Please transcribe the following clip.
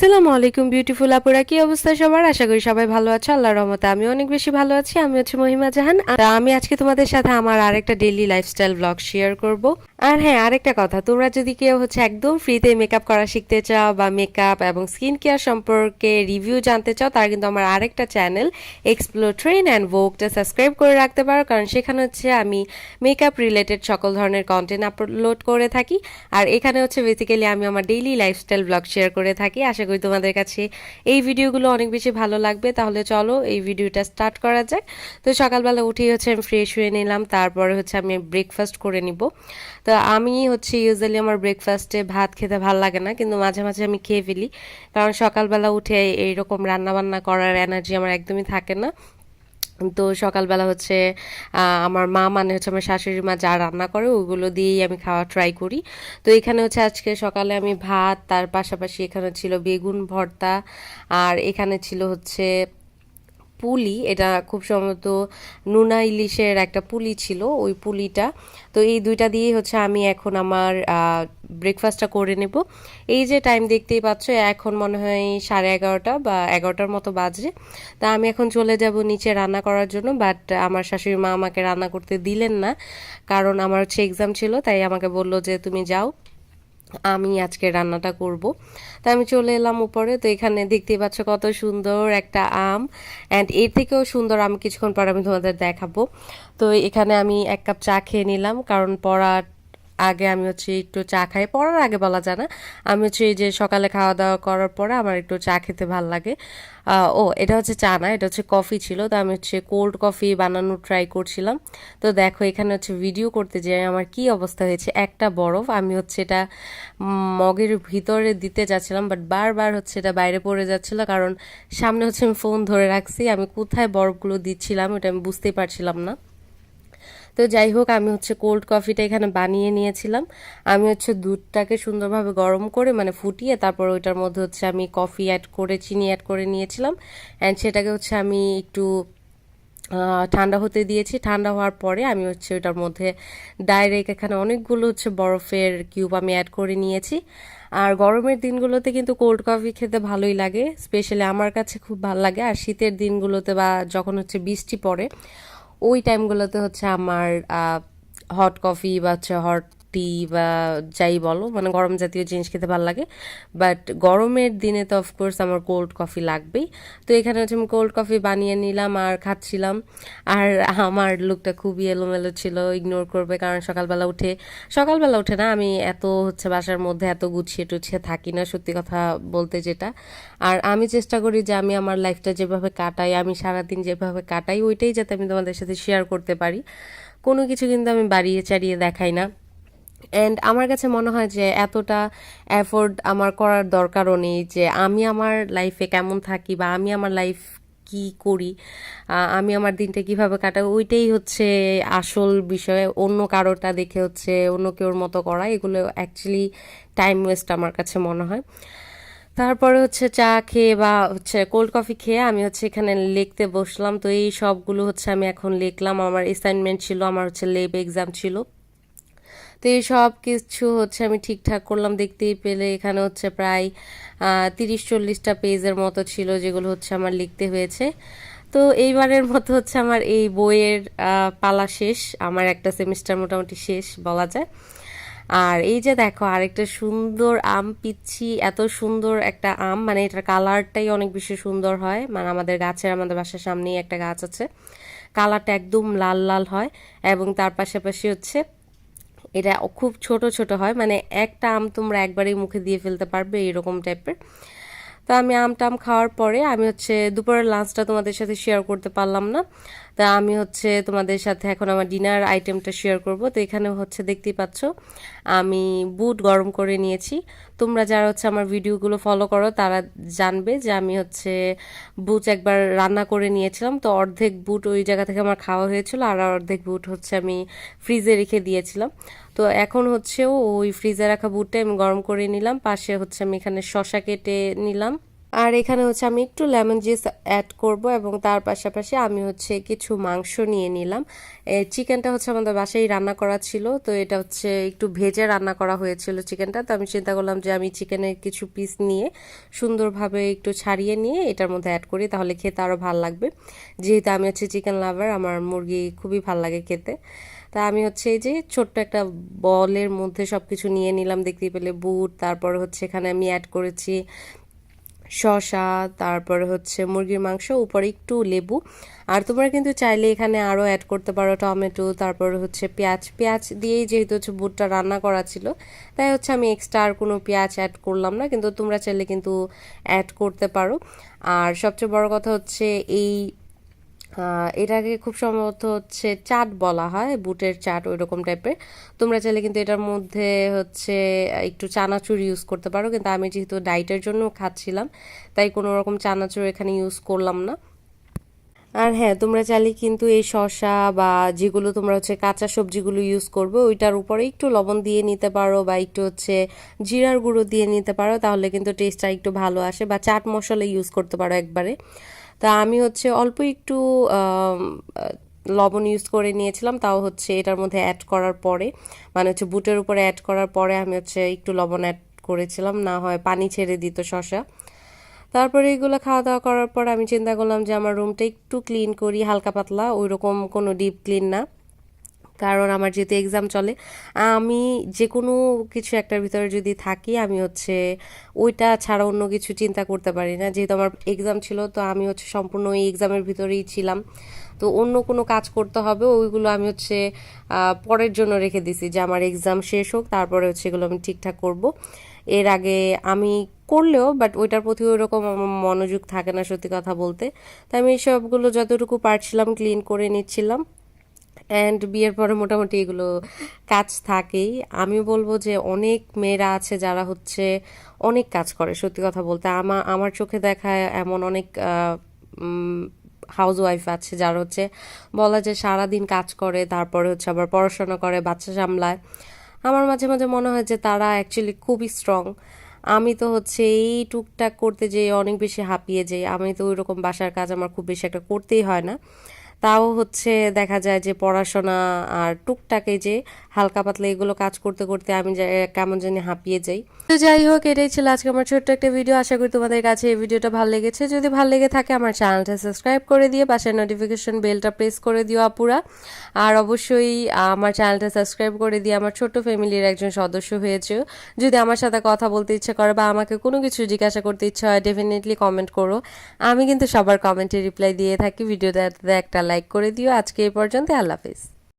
আসসালামু আলাইকুম বিউটিফুল আপুরা, কি অবস্থা সবার? আশা করি সবাই ভালো আছো। আল্লাহর রহমতে আমি অনেক বেশি ভালো আছি। আমি হচ্ছে মহিমা জাহান। আমি আজকে তোমাদের সাথে আমার আরেকটা ডেইলি লাইফস্টাইল ব্লগ শেয়ার করব। আর হ্যাঁ, আরেকটা কথা, তোমরা যদি কেউ হচ্ছে একদম ফ্রিতে মেকআপ করা শিখতে চাও বা মেকআপ এবং স্কিন কেয়ার সম্পর্কে রিভিউ জানতে চাও, তার কিন্তু আমার আরেকটা চ্যানেল এক্সপ্লোর ট্রেন অ্যান্ড ভোগটা সাবস্ক্রাইব করে রাখতে পারো, কারণ সেখানে হচ্ছে আমি মেকআপ রিলেটেড সকল ধরনের কন্টেন্ট আপলোড করে থাকি। আর এখানে হচ্ছে বেসিক্যালি আমি আমার ডেইলি লাইফস্টাইল ব্লগ শেয়ার করে থাকি। আশা করি তোমাদের কাছে এই ভিডিওগুলো অনেক বেশি ভালো লাগবে। তাহলে চলো এই ভিডিওটা স্টার্ট করা যাক। তো সকালবেলা উঠেই হচ্ছে আমি ফ্রেশ হয়ে নিলাম, তারপরে হচ্ছে আমি ব্রেকফাস্ট করে নিব। তো আমি হচ্ছে ইউজুয়ালি আমার ব্রেকফাস্টে ভাত খেতে ভালো লাগে না, কিন্তু মাঝে মাঝে আমি খেয়ে ফেলি, কারণ সকালবেলা উঠে এইরকম রান্নাবান্না করার এনার্জি আমার একদমই থাকে না। তো সকালবেলা হচ্ছে আমার মা মানে হচ্ছে আমার শাশুড়ি মা যা রান্না করে ওগুলো দিয়েই আমি খাওয়া ট্রাই করি। তো এখানে হচ্ছে আজকে সকালে আমি ভাত, তার পাশাপাশি এখানে ছিল বেগুন ভর্তা, আর এখানে ছিল হচ্ছে পুলি। এটা খুব সম্ভবত নুনা ইলিশের একটা পুলি ছিল, ওই পুলিটা। তো এই দুইটা দিয়েই হচ্ছে আমি এখন আমার ব্রেকফাস্টটা করে নেব। এই যে টাইম দেখতেই পাচ্ছ, এখন মনে হয় 11:30 বা 11টার মতো বাজে। তা আমি এখন চলে যাব নিচে রান্না করার জন্য, বাট আমার শাশুড়ি মা আমাকে রান্না করতে দিলেন না, কারণ আমার হচ্ছে এক্সাম ছিল। তাই আমাকে বললো যে তুমি যাও, আমি আজকে রান্নাটা করব। তো আমি চলে এলাম উপরে। তো এখানে দেখতেই পাচ্ছ কত সুন্দর একটা আম, অ্যান্ড এর থেকেও সুন্দর আমি কিছুক্ষণ পর আমি তোমাদের দেখাবো। তো এখানে আমি 1 কাপ চা খেয়ে নিলাম, কারণ পড়ার আগে আমি হচ্ছে একটু চা খাই। পড়ার আগে বলা যায় না, আমি হচ্ছে এই যে সকালে খাওয়া দাওয়া করার পরে আমার একটু চা খেতে ভাল লাগে। এটা হচ্ছে চা না, এটা হচ্ছে কফি ছিল। তো আমি হচ্ছে কোল্ড কফি বানানোর ট্রাই করছিলাম। তো দেখো এখানে হচ্ছে ভিডিও করতে যেয়ে আমার কি অবস্থা হয়েছে। একটা বরফ আমি হচ্ছে এটা মগের ভিতরে দিতে যাচ্ছিলাম, বাট বারবার হচ্ছে এটা বাইরে পড়ে যাচ্ছিল, কারণ সামনে হচ্ছে আমি ফোন ধরে রাখছি। আমি কোথায় বরফগুলো দিচ্ছিলাম এটা আমি বুঝতেই পারছিলাম না। তো যাই হোক, আমি হচ্ছে কোল্ড কফিটা এখানে বানিয়ে নিয়েছিলাম। আমি হচ্ছে দুধটাকে সুন্দরভাবে গরম করে মানে ফুটিয়ে তারপর ওইটার মধ্যে হচ্ছে আমি কফি অ্যাড করে চিনি অ্যাড করে নিয়েছিলাম, অ্যান্ড সেটাকে হচ্ছে আমি একটু ঠান্ডা হতে দিয়েছি। ঠান্ডা হওয়ার পরে আমি হচ্ছে ওটার মধ্যে ডাইরেক্ট এখানে অনেকগুলো হচ্ছে বরফের কিউব আমি অ্যাড করে নিয়েছি। আর গরমের দিনগুলোতে কিন্তু কোল্ড কফি খেতে ভালোই লাগে, স্পেশালি আমার কাছে খুব ভালো লাগে। আর শীতের দিনগুলোতে বা যখন হচ্ছে বৃষ্টি পড়ে ওই টাইমগুলোতে হচ্ছে আমার হট কফি বা হচ্ছে হট টি বা যাই বলো, মানে গরম জাতীয় জিনিস খেতে ভালো লাগে। বাট গরমের দিনে তো অফকোর্স আমার কোল্ড কফি লাগবেই। তো এখানে হচ্ছে আমি কোল্ড কফি বানিয়ে নিলাম আর খাচ্ছিলাম। আর আমার লুকটা খুবই এলোমেলো ছিল, ইগনোর করবে, কারণ সকালবেলা উঠে না আমি এত হচ্ছে বাসার মধ্যে এত গুছিয়ে টুছিয়ে থাকি না, সত্যি কথা বলতে যেটা। আর আমি চেষ্টা করি যে আমি আমার লাইফটা যেভাবে কাটাই, আমি সারাদিন যেভাবে কাটাই ওইটাই যাতে আমি তোমাদের সাথে শেয়ার করতে পারি। কোনো কিছু কিন্তু আমি বাড়িয়ে চাড়িয়ে দেখাই না। অ্যান্ড আমার কাছে মনে হয় যে এতটা অ্যাফোর্ড আমার করার দরকারও নেই, যে আমি আমার লাইফে কেমন থাকি বা আমি আমার লাইফ কি করি, আমি আমার দিনটা কিভাবে কাটাই, ওইটাই হচ্ছে আসল বিষয়। অন্য কারোটা দেখে হচ্ছে অন্য কেউর মতো করা, এগুলো অ্যাকচুয়ালি টাইম ওয়েস্ট আমার কাছে মনে হয়। তারপরে হচ্ছে চা খেয়ে বা হচ্ছে কোল্ড কফি খেয়ে আমি হচ্ছে এখানে লিখতে বসলাম। তো এই সবগুলো হচ্ছে আমি এখন লিখলাম। আমার অ্যাসাইনমেন্ট ছিল, আমার হচ্ছে ল্যাব এক্সাম ছিল। তো এই সব কিছু হচ্ছে আমি ঠিকঠাক করলাম। দেখতেই পেলে এখানে হচ্ছে প্রায় 30-40টা পেজের মতো ছিল, যেগুলো হচ্ছে আমার লিখতে হয়েছে। তো এইবারের মতো হচ্ছে আমার এই বইয়ের পালা শেষ, আমার একটা সেমিস্টার মোটামুটি শেষ বলা যায়। আর এই যে দেখো আরেকটা সুন্দর আম পিচ্ছি, এত সুন্দর একটা আম, মানে এটার কালারটাই অনেক বেশি সুন্দর হয়। মানে আমাদের বাসার সামনেই একটা গাছ আছে, কালারটা একদম লাল লাল হয়, এবং তার পাশাপাশি হচ্ছে এটা খুব ছোট ছোট হয়, মানে একটা আম তোমরা একবারেই মুখে দিয়ে ফেলতে পারবে এরকম টাইপের। তো আমি আম টাম খাওয়ার পরে আমি হচ্ছে দুপুরের লাঞ্চটা তোমাদের সাথে শেয়ার করতে পারলাম না। তা আমি হচ্ছে তোমাদের সাথে এখন আমার ডিনার আইটেমটা শেয়ার করব। তো এখানে হচ্ছে দেখতেই পাচ্ছ আমি বুট গরম করে নিয়েছি। তোমরা যারা হচ্ছে আমার ভিডিওগুলো ফলো করো তারা জানবে যে আমি হচ্ছে বুট একবার রান্না করে নিয়েছিলাম। তো অর্ধেক বুট ওই জায়গা থেকে আমার খাওয়া হয়েছিল, আর অর্ধেক বুট হচ্ছে আমি ফ্রিজে রেখে দিয়েছিলাম। তো এখন হচ্ছেও ওই ফ্রিজে রাখা বুটটা আমি গরম করে নিলাম। পাশে হচ্ছে আমি এখানে শসা কেটে নিলাম। আর এখানে হচ্ছে আমি একটু লেমন জুস অ্যাড করব এবং তার পাশাপাশি আমি হচ্ছে কিছু মাংস নিয়ে নিলাম। চিকেনটা হচ্ছে আমাদের বাসায় রান্না করা ছিল, তো এটা হচ্ছে একটু ভেজে রান্না করা হয়েছিল চিকেনটা। তো আমি চিন্তা করলাম যে আমি চিকেনের কিছু পিস নিয়ে সুন্দরভাবে একটু ছাড়িয়ে নিয়ে এটার মধ্যে অ্যাড করি, তাহলে খেতে আরও ভালো লাগবে। যেহেতু আমি হচ্ছে চিকেন লাভার, আমার মুরগি খুবই ভালো লাগে খেতে। তা আমি হচ্ছে এই যে ছোট্ট একটা বলের মধ্যে সব কিছু নিয়ে নিলাম, দেখতেই পেলে বুট, তারপর হচ্ছে এখানে আমি অ্যাড করেছি শসা, তারপরে হচ্ছে মুরগির মাংস, উপরে একটু লেবু। আর তোমরা কিন্তু চাইলে এখানে আরও অ্যাড করতে পারো টমেটো, তারপরে হচ্ছে পেঁয়াজ দিয়েই যেহেতু হচ্ছে বুটটা রান্না করা ছিল, তাই হচ্ছে আমি এক্সট্রা আর কোনো পেঁয়াজ অ্যাড করলাম না, কিন্তু তোমরা চাইলে কিন্তু অ্যাড করতে পারো। আর সবচেয়ে বড় কথা হচ্ছে এটাকে খুব সম্ভবত হচ্ছে চাট বলা হয়, বুটের চাট ওই রকম টাইপের। তোমরা চাইলে কিন্তু এটার মধ্যে হচ্ছে একটু চানাচুর ইউজ করতে পারো, কিন্তু আমি যেহেতু ডাইটের জন্য খাচ্ছিলাম তাই কোনো রকম চানাচুর এখানে ইউজ করলাম না। আর হ্যাঁ, তোমরা চাইলে কিন্তু এই শসা বা যেগুলো তোমরা হচ্ছে কাঁচা সবজিগুলো ইউজ করবে ওইটার উপরে একটু লবণ দিয়ে নিতে পারো, বা একটু হচ্ছে জিরার গুঁড়ো দিয়ে নিতে পারো, তাহলে কিন্তু টেস্টটা একটু ভালো আসে, বা চাট মশলা ইউজ করতে পারো একবারে। তা আমি হচ্ছে অল্প একটু লবণ ইউজ করে নিয়েছিলাম, তাও হচ্ছে এটার মধ্যে অ্যাড করার পরে, মানে হচ্ছে বুটের উপরে অ্যাড করার পরে আমি হচ্ছে একটু লবণ অ্যাড করেছিলাম, না হয় পানি ছেড়ে দিত শসা। তারপরে এগুলো খাওয়া দাওয়া করার পর আমি চিন্তা করলাম যে আমার রুমটা একটু ক্লিন করি, হালকা পাতলা, ওই রকম কোনো ডিপ ক্লিন না, কারণ আমার যেহেতু এক্সাম চলে। আমি যে কোনো কিছু একটার ভিতরে যদি থাকি, আমি হচ্ছে ওইটা ছাড়া অন্য কিছু চিন্তা করতে পারি না। যেহেতু আমার এক্সাম ছিল, তো আমি হচ্ছে সম্পূর্ণ ওই এক্সামের ভিতরেই ছিলাম, তো অন্য কোনো কাজ করতে হবে ওইগুলো আমি হচ্ছে পরের জন্য রেখে দিছি, যে আমার এক্সাম শেষ হোক, তারপরে হচ্ছে এগুলো আমি ঠিকঠাক করব। এর আগে আমি করলেও বাট ওইটার প্রতি ওই রকম আমার মনোযোগ থাকে না, সত্যি কথা বলতে। তাই আমি সবগুলো যতটুকু পারছিলাম ক্লিন করে নিচ্ছিলাম। অ্যান্ড বিয়ের পরে মোটামুটি এগুলো কাজ থাকেই। আমি বলবো যে অনেক মেয়েরা আছে যারা হচ্ছে অনেক কাজ করে, সত্যি কথা বলতে। আমার চোখে দেখা এমন অনেক হাউস ওয়াইফ আছে যারা হচ্ছে বলা যায় সারাদিন কাজ করে, তারপরে হচ্ছে আবার পড়াশোনা করে, বাচ্চা সামলায়। আমার মাঝে মাঝে মনে হয় যে তারা অ্যাকচুয়ালি খুবই স্ট্রং। আমি তো হচ্ছে এই টুকটাক করতে যেয়ে অনেক বেশি হাঁপিয়ে যাই। আমি তো ওই রকম বাসার কাজ আমার খুব বেশি একটা করতেই হয় না, তাও হচ্ছে দেখা যায় যে পড়াশোনা আর টুকটাকে যে হালকা পাতলা এগুলো কাজ করতে করতে আমি কেমন জানি হাঁপিয়ে যাই। তো যাই হোক, এটাই ছিল আজকে আমার ছোট্ট একটা ভিডিও। আশা করি তোমাদের কাছে এই ভিডিওটা ভালো লেগেছে। যদি ভালো লেগে থাকে আমার চ্যানেলটা সাবস্ক্রাইব করে দিয়ে পাশের নোটিফিকেশন বেলটা প্রেস করে দিও আপুরা। আর অবশ্যই আমার চ্যানেলটা সাবস্ক্রাইব করে দিয়ে আমার ছোট্ট ফ্যামিলির একজন সদস্য হয়েছে। যদি আমার সাথে কথা বলতে ইচ্ছে করে বা আমাকে কোনো কিছু জিজ্ঞাসা করতে ইচ্ছা হয়, ডেফিনেটলি কমেন্ট করো। আমি কিন্তু সবার কমেন্টে রিপ্লাই দিয়ে থাকি। ভিডিওটাতে একটা লাইক করে দিও। আজকে এই পর্যন্ত, আল্লাহ হাফেজ।